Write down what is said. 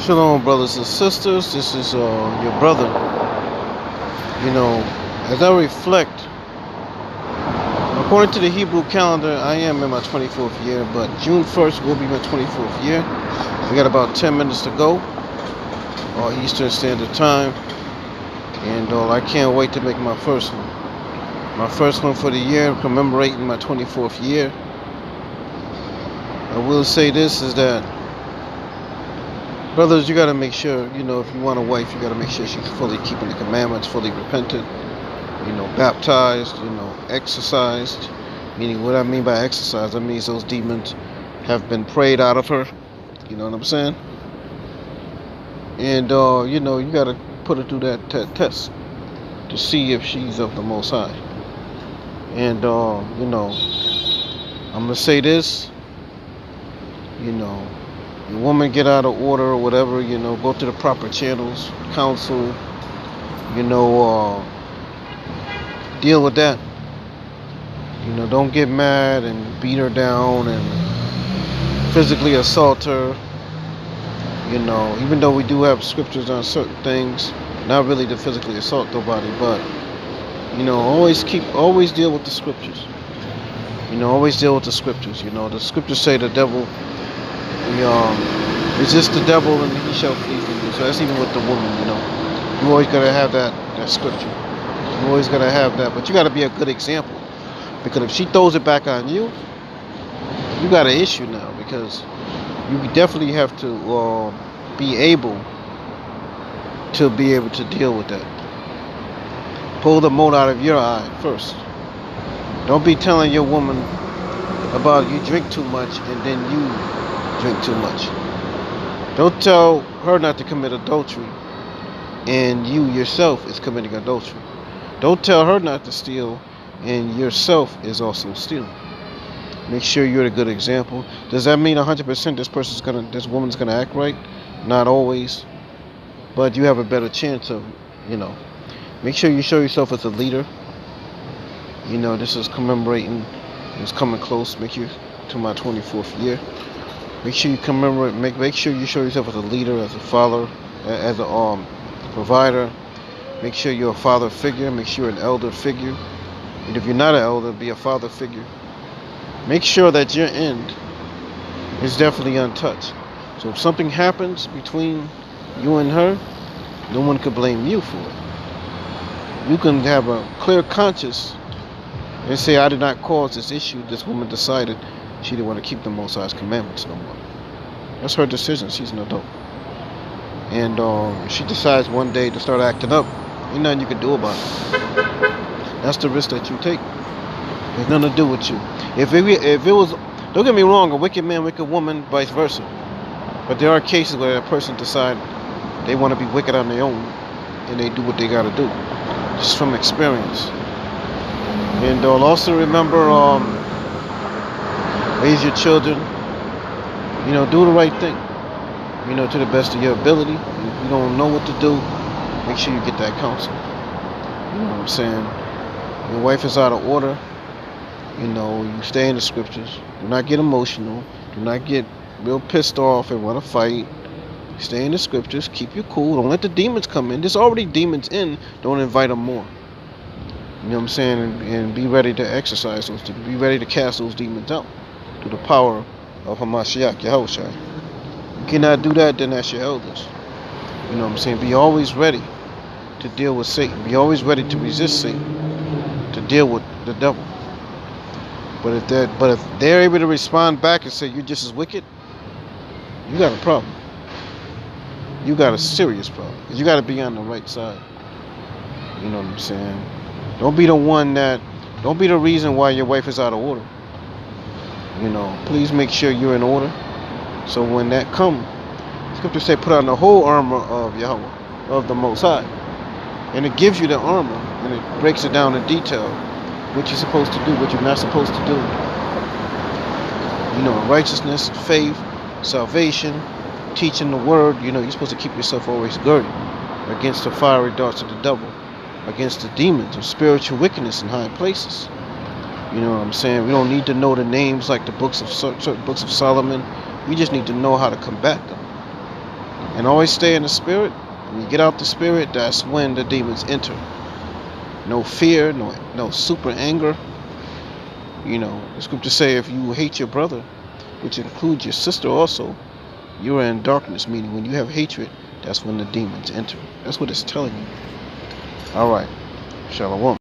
Shalom, brothers and sisters. This is your brother. As I reflect, according to the Hebrew calendar, I am in my 24th year, but June 1st will be my 24th year. We got about 10 minutes to go, Eastern Standard Time, and I can't wait to make my first one. My first one for the year, commemorating my 24th year. I will say this is that, brothers, you got to make sure, if you want a wife, you got to make sure she's fully keeping the commandments, fully repentant, baptized, exorcised. Meaning, what I mean by exercise, that means those demons have been prayed out of her. You know what I'm saying? And, you got to put her through that test to see if she's of the Most High. And, I'm going to say this, the woman get out of order or whatever, go to the proper channels, counsel, deal with that. Don't get mad and beat her down and physically assault her. Even though we do have scriptures on certain things, not really to physically assault nobody, but always deal with the scriptures. Always deal with the scriptures. The scriptures say the devil, resist the devil and he shall flee from you. So that's even with the woman. You always gotta have that scripture. You always gotta have that, but you gotta be a good example. Because if she throws it back on you, you got an issue now. Because you definitely have to be able to deal with that. Pull the mote out of your eye first. Don't be telling your woman about you drink too much and then you drink too much. Don't tell her not to commit adultery and you yourself is committing adultery. Don't tell her not to steal and yourself is also stealing. Make sure you're a good example. Does that mean 100% this woman's gonna act right? Not always, but you have a better chance of, Make sure you show yourself as a leader. This is commemorating. It's coming close. Make you to my 24th year. Make sure you commemorate. Make sure you show yourself as a leader, as a father, as a provider. Make sure you're a father figure. Make sure you're an elder figure. And if you're not an elder, be a father figure. Make sure that your end is definitely untouched. So if something happens between you and her, no one could blame you for it. You can have a clear conscience and say, I did not cause this issue. This woman decided she didn't want to keep the Most High's commandments no more. That's her decision. She's an adult. And she decides one day to start acting up. Ain't nothing you can do about it. That's the risk that you take. It's nothing to do with you. If it was, don't get me wrong, a wicked man, wicked woman, vice versa. But there are cases where a person decides they want to be wicked on their own and they do what they got to do. Just from experience. And also remember, raise your children. Do the right thing. To the best of your ability. If you don't know what to do, make sure you get that counsel. You know what I'm saying? Your wife is out of order. You stay in the scriptures. Do not get emotional. Do not get real pissed off and want to fight. Stay in the scriptures. Keep you cool. Don't let the demons come in. There's already demons in. Don't invite them more. You know what I'm saying? And be ready to exercise those. Be ready to cast those demons out through the power of Hamashiach, Yahushua. You cannot do that, then that's your elders. You know what I'm saying? Be always ready to deal with Satan. Be always ready to resist Satan, to deal with the devil. But if they're able to respond back and say you're just as wicked, you got a problem. You got a serious problem. Because you got to be on the right side. You know what I'm saying? Don't be the reason why your wife is out of order. Please make sure you're in order. So when that comes, scripture say put on the whole armor of Yahweh, of the Most High. And it gives you the armor, and it breaks it down in detail. What you're supposed to do, what you're not supposed to do. Righteousness, faith, salvation, teaching the word. You're supposed to keep yourself always girded against the fiery darts of the devil, against the demons of spiritual wickedness in high places. You know what I'm saying? We don't need to know the names like the books of certain books of Solomon. We just need to know how to combat them. And always stay in the spirit. When you get out the spirit, that's when the demons enter. No fear, no super anger. The scriptures say if you hate your brother, which includes your sister also, you are in darkness, meaning when you have hatred, that's when the demons enter. That's what it's telling you. All right. Shalom.